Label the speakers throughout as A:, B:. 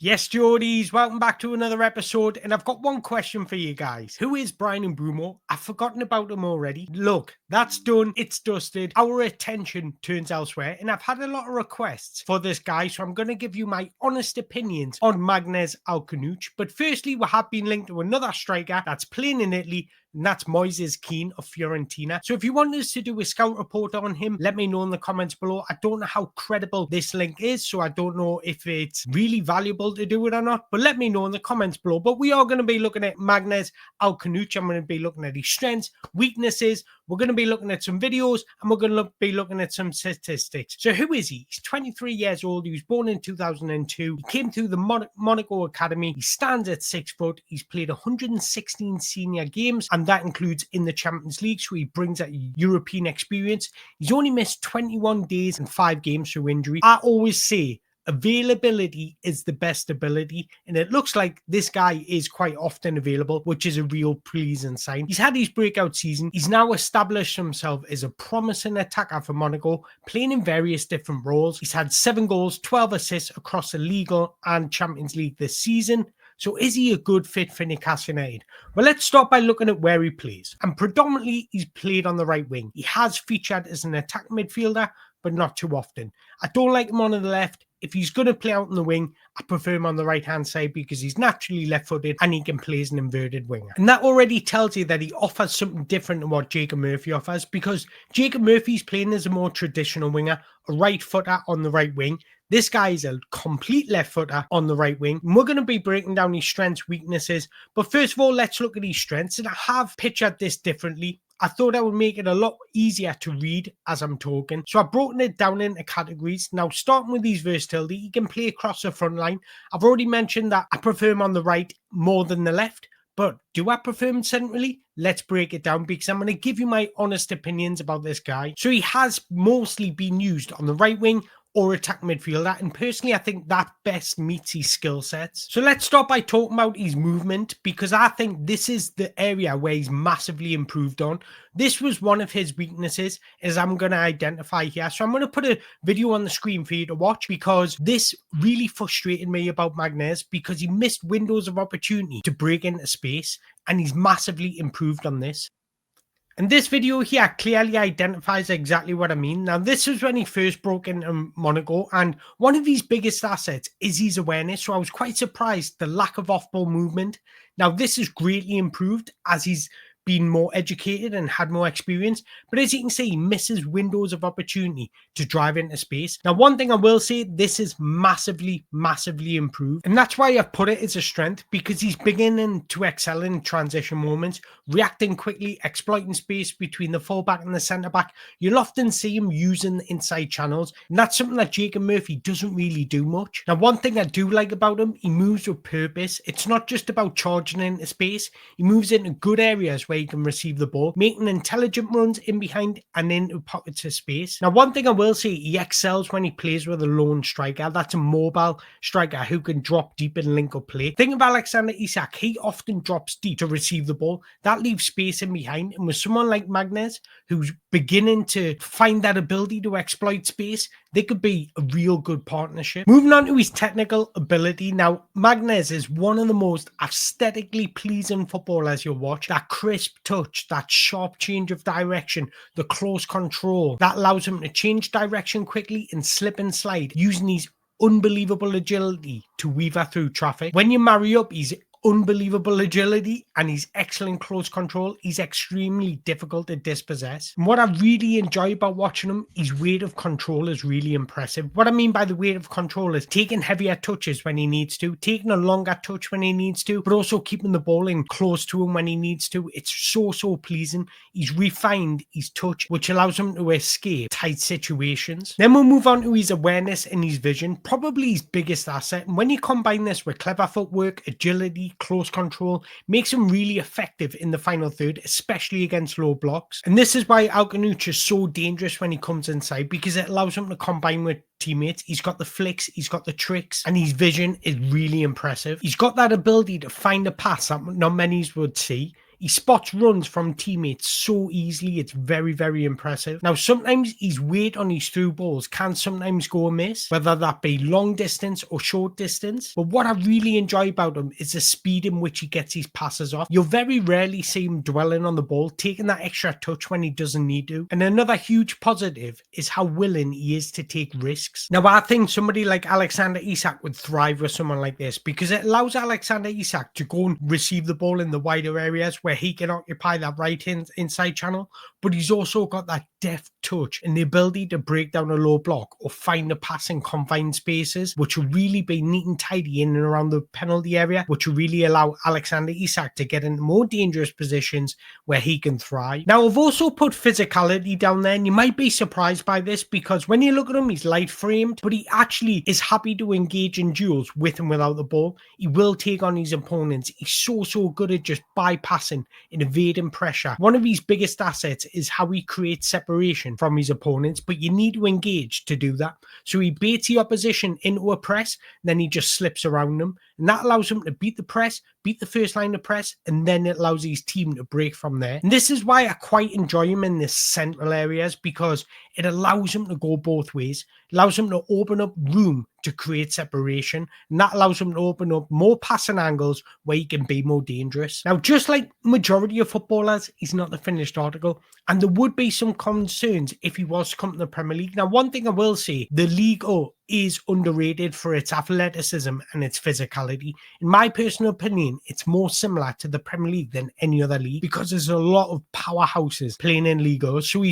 A: Yes, Geordies, welcome back to another episode. And I've got one question for you guys. Who is Brian Mbeumo? I've forgotten about him already. Look, that's done. It's dusted. Our attention turns elsewhere. And I've had a lot of requests for this guy. So I'm going to give you my honest opinions on Maghnes Akliouche. But firstly, we have been linked to another striker that's playing in Italy. And that's Moises Kean of Fiorentina. So if you want us to do a scout report on him, let me know in the comments below. I don't know how credible this link is, so I don't know if it's really valuable to do it or not, but let me know in the comments below. But we are going to be looking at Maghnes Akliouche. I'm going to be looking at his strengths, weaknesses. We're going to be looking at some videos, and we're going to be looking at some statistics. So who is he? He's 23 years old. He was born in 2002. He came through the Monaco Academy. He stands at 6 foot. He's played 116 senior games, and that includes in the Champions League, so he brings that European experience. He's only missed 21 days and 5 games through injury. I always say availability is the best ability, and it looks like this guy is quite often available, which is a real pleasing sign. He's had his breakout season. He's now established himself as a promising attacker for Monaco, playing in various different roles. He's had 7 goals, 12 assists across the Ligue1 and Champions League this season. So is he a good fit for Newcastle United? Well, let's start by looking at where he plays. And predominantly, he's played on the right wing. He has featured as an attack midfielder, but not too often. I don't like him on the left. If he's going to play out on the wing, I prefer him on the right-hand side because he's naturally left-footed and he can play as an inverted winger. And that already tells you that he offers something different to what Jacob Murphy offers, because Jacob Murphy's playing as a more traditional winger, a right-footer on the right wing. This guy is a complete left footer on the right wing. And we're going to be breaking down his strengths, weaknesses. But first of all, let's look at his strengths. And I have pictured this differently. I thought I would make it a lot easier to read as I'm talking. So I've broken it down into categories. Now, starting with his versatility, he can play across the front line. I've already mentioned that I prefer him on the right more than the left. But do I prefer him centrally? Let's break it down, because I'm going to give you my honest opinions about this guy. So he has mostly been used on the right wing or attack midfielder, and personally I think that best meets his skill sets. So let's start by talking about his movement, because I think this is the area where he's massively improved on. This was one of his weaknesses, as I'm going to identify here. So I'm going to put a video on the screen for you to watch, because this really frustrated me about Maghnes, because he missed windows of opportunity to break into space, and he's massively improved on this. And this video here clearly identifies exactly what I mean. Now, this was when he first broke into Monaco, and one of his biggest assets is his awareness. So I was quite surprised the lack of off-ball movement. Now, this is greatly improved as he's been more educated and had more experience. But as you can see, he misses windows of opportunity to drive into space. Now, one thing I will say, this is massively, massively improved. And that's why I've put it as a strength, because he's beginning to excel in transition moments, reacting quickly, exploiting space between the fullback and the centre-back. You'll often see him using the inside channels. And that's something that Jacob Murphy doesn't really do much. Now, one thing I do like about him, he moves with purpose. It's not just about charging into space. He moves into good areas where he can receive the ball, making intelligent runs in behind and into pockets of space. Now, one thing I will say, he excels when he plays with a lone striker. That's a mobile striker who can drop deep and link up play. Think of Alexander Isak. He often drops deep to receive the ball. That leaves space in behind. And with someone like Maghnes, who's beginning to find that ability to exploit space, they could be a real good partnership. Moving on to his technical ability. Now, Maghnes is one of the most aesthetically pleasing footballers you'll watch. That crisp touch, that sharp change of direction, the close control, that allows him to change direction quickly and slip and slide, using his unbelievable agility to weaver through traffic. When you marry up his unbelievable agility and his excellent close control, he's extremely difficult to dispossess. And what I really enjoy about watching him, his weight of control is really impressive. What I mean by the weight of control is taking heavier touches when he needs to, taking a longer touch when he needs to, but also keeping the ball in close to him when he needs to. It's so pleasing. He's refined his touch, which allows him to escape tight situations. Then we'll move on to his awareness and his vision, probably his biggest asset. And when you combine this with clever footwork, agility, close control, makes him really effective in the final third, especially against low blocks. And this is why Akliouche is so dangerous when he comes inside, because it allows him to combine with teammates. He's got the flicks, he's got the tricks, and his vision is really impressive. He's got that ability to find a pass that not many would see. He spots runs from teammates so easily, it's very, very impressive. Now, sometimes his weight on his through balls can sometimes go amiss, whether that be long distance or short distance. But what I really enjoy about him is the speed in which he gets his passes off. You'll very rarely see him dwelling on the ball, taking that extra touch when he doesn't need to. And another huge positive is how willing he is to take risks. Now, I think somebody like Alexander Isak would thrive with someone like this, because it allows Alexander Isak to go and receive the ball in the wider areas where he can occupy that right inside channel, but he's also got that deft touch and the ability to break down a low block or find a pass in confined spaces, which will really be neat and tidy in and around the penalty area, which will really allow Alexander Isak to get into more dangerous positions where he can thrive. Now, I've also put physicality down there, and you might be surprised by this, because when you look at him, he's light framed, but he actually is happy to engage in duels with and without the ball. He will take on his opponents. He's so good at just bypassing and evading pressure. One of his biggest assets is how he creates separation from his opponents, but you need to engage to do that. So he baits the opposition into a press, then he just slips around them, and that allows him to beat the press, beat the first line of press, and then it allows his team to break from there. And this is why I quite enjoy him in the central areas, because it allows him to go both ways. It allows him to open up room to create separation, and that allows him to open up more passing angles where he can be more dangerous. Now, just like majority of footballers, he's not the finished article, and there would be some concerns if he was to come to the Premier League. Now, one thing I will say, the Ligue 1 is underrated for its athleticism and its physicality. In my personal opinion, it's more similar to the Premier League than any other league, because there's a lot of powerhouses playing in Ligue 1. So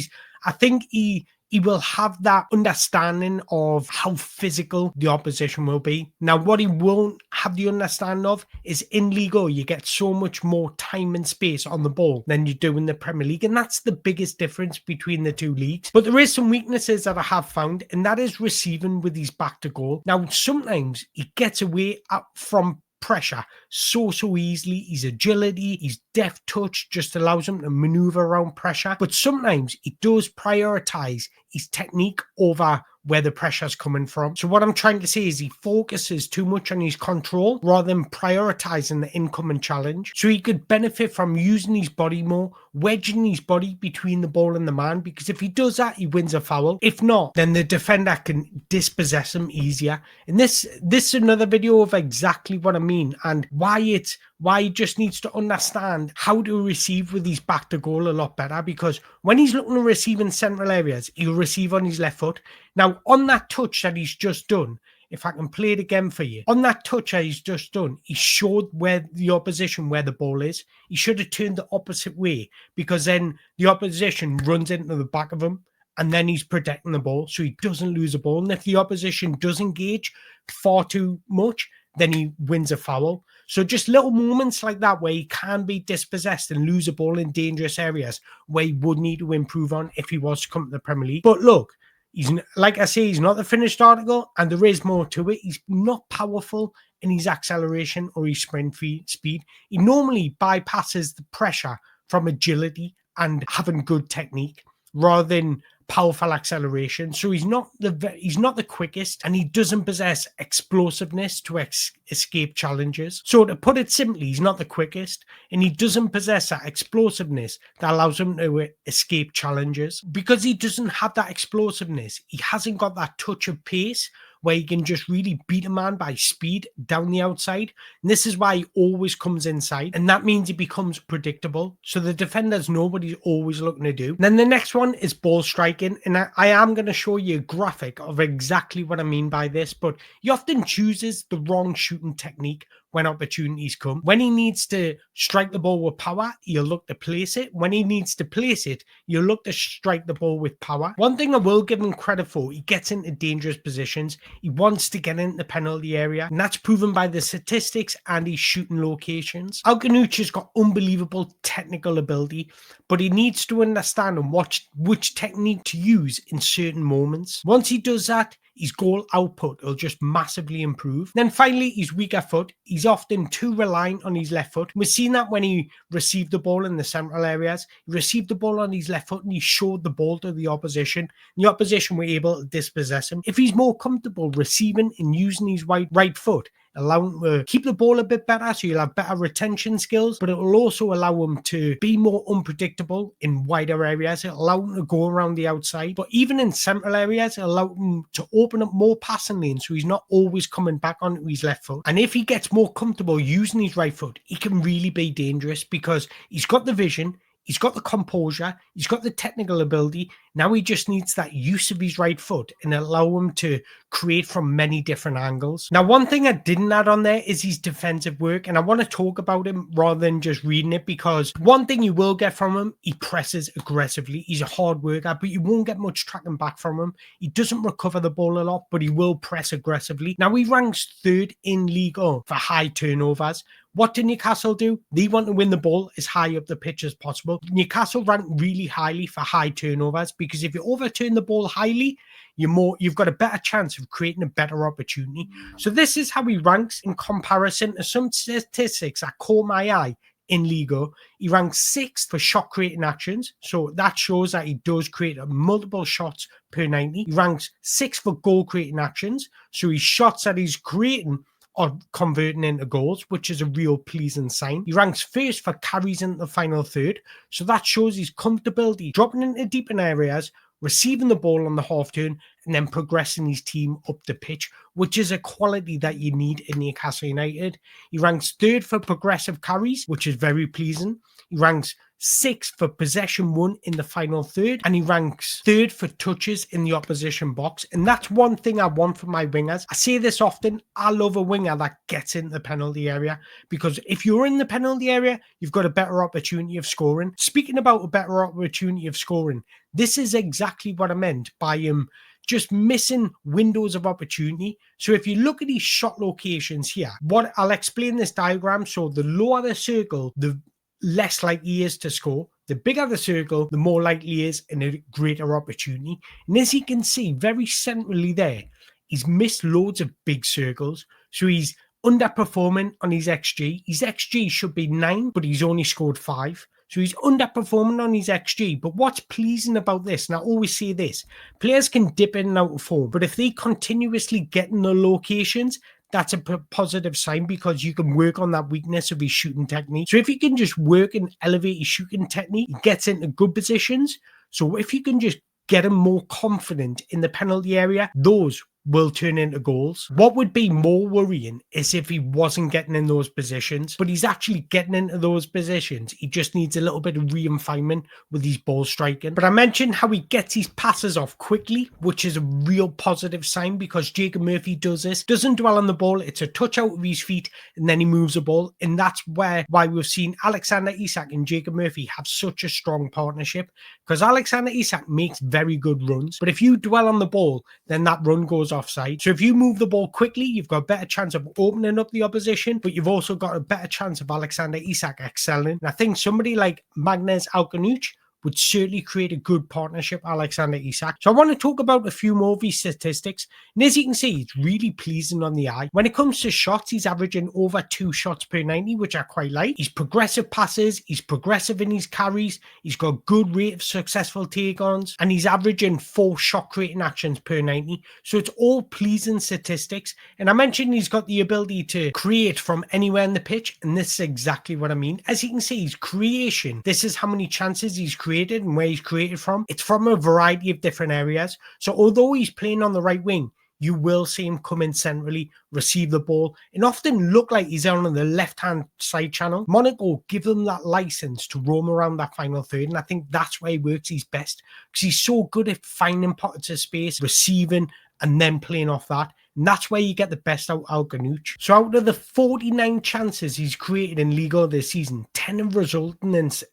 A: I think he will have that understanding of how physical the opposition will be. Now, what he won't have the understanding of is in Ligue 1, you get so much more time and space on the ball than you do in the Premier League. And that's the biggest difference between the two leagues. But there is some weaknesses that I have found, and that is receiving with his back to goal. Now, sometimes he gets away from pressure so easily. His agility, his deft touch just allows him to maneuver around pressure, but sometimes he does prioritize his technique over where the pressure's coming from. So what I'm trying to say is he focuses too much on his control rather than prioritizing the incoming challenge. So he could benefit from using his body more, wedging his body between the ball and the man, because if he does that, he wins a foul. If not, then the defender can dispossess him easier. And this is another video of exactly what I mean, and why he just needs to understand how to receive with his back to goal a lot better, because when he's looking to receive in central areas, he'll receive on his left foot. Now, on that touch that he's just done, if I can play it again for you, on that touch that he's just done, he showed where the ball is. He should have turned the opposite way, because then the opposition runs into the back of him, and then he's protecting the ball so he doesn't lose the ball. And if the opposition does engage far too much, then he wins a foul. So just little moments like that where he can be dispossessed and lose a ball in dangerous areas where he would need to improve on if he was to come to the Premier League. But look, he's, like I say, he's not the finished article, and there is more to it. He's not powerful in his acceleration or his sprint speed. He normally bypasses the pressure from agility and having good technique rather than powerful acceleration. So he's not the quickest, and he doesn't possess explosiveness to escape challenges. So to put it simply, he's not the quickest, and he doesn't possess that explosiveness that allows him to escape challenges. Because he doesn't have that explosiveness, he hasn't got that touch of pace where he can just really beat a man by speed down the outside. And this is why he always comes inside, and that means he becomes predictable. So the defenders know what he's always looking to do. And then the next one is ball striking, and I am going to show you a graphic of exactly what I mean by this, but he often chooses the wrong shooting technique when opportunities come. When he needs to strike the ball with power, he'll look to place it. When he needs to place it, he'll look to strike the ball with power. One thing I will give him credit for, he gets into dangerous positions. He wants to get into the penalty area, and that's proven by the statistics and his shooting locations. Akliouche has got unbelievable technical ability, but he needs to understand and watch which technique to use in certain moments. Once he does that, his goal output will just massively improve. Then finally, his weaker foot. He's often too reliant on his left foot. We've seen that when he received the ball in the central areas. He received the ball on his left foot and he showed the ball to the opposition. The opposition were able to dispossess him. If he's more comfortable receiving and using his right foot, allow him to keep the ball a bit better, so you'll have better retention skills, but it will also allow him to be more unpredictable in wider areas. It'll allow him to go around the outside, but even in central areas, it'll allow him to open up more passing lanes, so he's not always coming back onto his left foot. And if he gets more comfortable using his right foot, he can really be dangerous because he's got the vision, he's got the composure, he's got the technical ability. Now he just needs that use of his right foot and allow him to create from many different angles. Now, one thing I didn't add on there is his defensive work, and I want to talk about him rather than just reading it, because one thing you will get from him, he presses aggressively. He's a hard worker, but you won't get much tracking back from him. He doesn't recover the ball a lot, but he will press aggressively. Now, he ranks 3rd in Ligue 1 for high turnovers. What do Newcastle do? They want to win the ball as high up the pitch as possible. Newcastle rank really highly for high turnovers, because if you overturn the ball highly, you've got a better chance of creating a better opportunity. So this is how he ranks in comparison to some statistics that caught my eye in Liga. He ranks 6th for shot creating actions. So that shows that he does create multiple shots per 90. He ranks 6th for goal creating actions. So his shots that he's creating are converting into goals, which is a real pleasing sign. He ranks 1st for carries into the final third. So that shows his comfortability, dropping into deep in areas, receiving the ball on the half turn, and then progressing his team up the pitch, which is a quality that you need in Newcastle United. He ranks 3rd for progressive carries, which is very pleasing. He ranks 6th for possession won in the final third, and he ranks 3rd for touches in the opposition box. And that's one thing I want from my wingers. I say this often, I love a winger that gets in the penalty area, because if you're in the penalty area, you've got a better opportunity of scoring. Speaking about a better opportunity of scoring, this is exactly what I meant by him just missing windows of opportunity. So if you look at these shot locations here, I'll explain this diagram. So the lower the circle, the less likely he is to score. The bigger the circle, the more likely he is in a greater opportunity. And as you can see, very centrally there, he's missed loads of big circles. So he's underperforming on his XG. His XG should be 9, but he's only scored 5. So he's underperforming on his XG. But what's pleasing about this, and I always say this, players can dip in and out of form, but if they continuously get in the locations, that's a positive sign, because you can work on that weakness of his shooting technique. So if you can just work and elevate his shooting technique, he gets into good positions. So if you can just get him more confident in the penalty area, those will turn into goals. What would be more worrying is if he wasn't getting in those positions, but he's actually getting into those positions. He just needs a little bit of refinement with his ball striking. But I mentioned how he gets his passes off quickly, which is a real positive sign, because Jacob Murphy does this. Doesn't dwell on the ball. It's a touch out of his feet, and then he moves the ball. And that's why we've seen Alexander Isak and Jacob Murphy have such a strong partnership, because Alexander Isak makes very good runs. But if you dwell on the ball, then that run goes offside. So if you move the ball quickly, you've got a better chance of opening up the opposition, but you've also got a better chance of Alexander Isak excelling. And I think somebody like Maghnes Akliouche would certainly create a good partnership, Alexander Isak. So I want to talk about a few more of his statistics. And as you can see, it's really pleasing on the eye. When it comes to shots, he's averaging over 2 shots per 90, which I quite like. He's progressive passes, he's progressive in his carries, he's got good rate of successful take-ons, and he's averaging 4 shot creating actions per 90. So it's all pleasing statistics. And I mentioned he's got the ability to create from anywhere in the pitch, and this is exactly what I mean. As you can see, his creation, this is how many chances he's created and where he's created from. It's from a variety of different areas. So although he's playing on the right wing, you will see him come in centrally, receive the ball, and often look like he's on the left-hand side channel. Monaco give him that license to roam around that final third, and I think that's where he works his best, because he's so good at finding pockets of space, receiving, and then playing off that. And that's where you get the best out of Akliouche. So out of the 49 chances he's created in Liga this season, 10 have resulted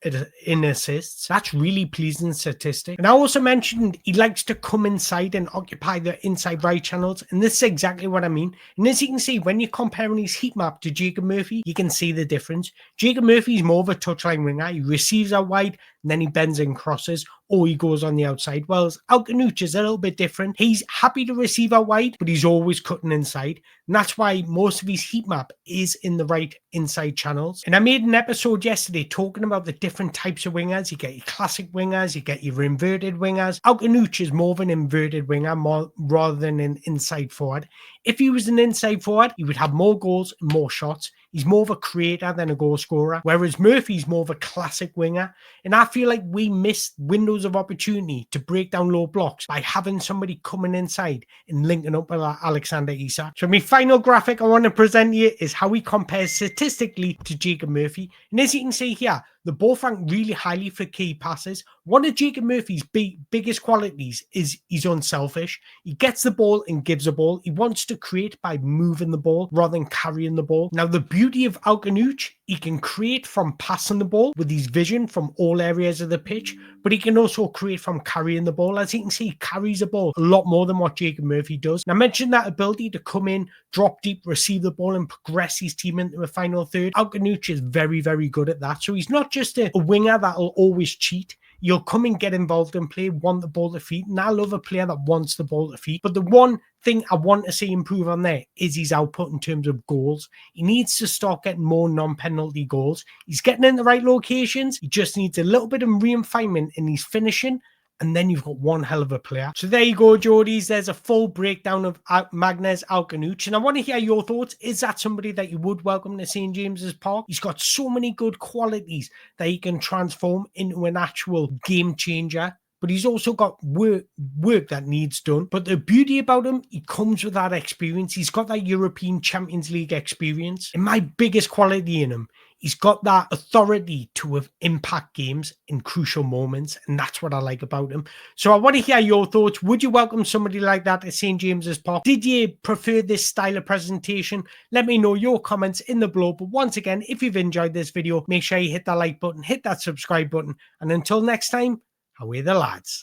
A: in assists. That's really pleasing statistic. And I also mentioned he likes to come inside and occupy the inside right channels. And this is exactly what I mean. And as you can see, when you're comparing his heat map to Jacob Murphy, you can see the difference. Jacob Murphy is more of a touchline winger. He receives out wide, and then he bends and crosses. or he goes on the outside. Whereas Akliouche is a little bit different. He's happy to receive out wide, but he's always cutting inside. And that's why most of his heat map is in the right inside channels. And I made an episode yesterday talking about the different types of wingers. You get your classic wingers, you get your inverted wingers. Akliouche is more of an inverted winger rather than an inside forward. If he was an inside forward, he would have more goals and more shots. He's more of a creator than a goal scorer, whereas Murphy's more of a classic winger. And I feel like we missed windows of opportunity to break down low blocks by having somebody coming inside and linking up with Alexander Isak. So my final graphic I want to present you is how he compares statistically to Jacob Murphy. And as you can see here, they both rank really highly for key passes. One of Jacob Murphy's biggest qualities is he's unselfish. He gets the ball and gives the ball. He wants to create by moving the ball rather than carrying the ball. Now, the beauty of Akliouche, he can create from passing the ball with his vision from all areas of the pitch, but he can also create from carrying the ball. As you can see, he carries the ball a lot more than what Jacob Murphy does. Now, I mentioned that ability to come in, drop deep, receive the ball, and progress his team into a final third. Akliouche is very, very good at that. So he's not just a winger that'll always cheat. You'll come and get involved in play, want the ball to feet. And I love a player that wants the ball to feet. But the one thing I want to see improve on there is his output in terms of goals. He needs to start getting more non-penalty goals. He's getting in the right locations. He just needs a little bit of refinement in his finishing. And then you've got one hell of a player. So there you go, Geordies. There's a full breakdown of Maghnes Akliouche. And I want to hear your thoughts. Is that somebody that you would welcome to St. James's Park? He's got so many good qualities that he can transform into an actual game changer. But he's also got work that needs done. But the beauty about him, he comes with that experience. He's got that European Champions League experience. And my biggest quality in him, he's got that authority to impact games in crucial moments. And that's what I like about him. So I want to hear your thoughts. Would you welcome somebody like that at St. James's Park? Did you prefer this style of presentation? Let me know your comments in the below. But once again, if you've enjoyed this video, make sure you hit that like button, hit that subscribe button. And until next time, away the lads.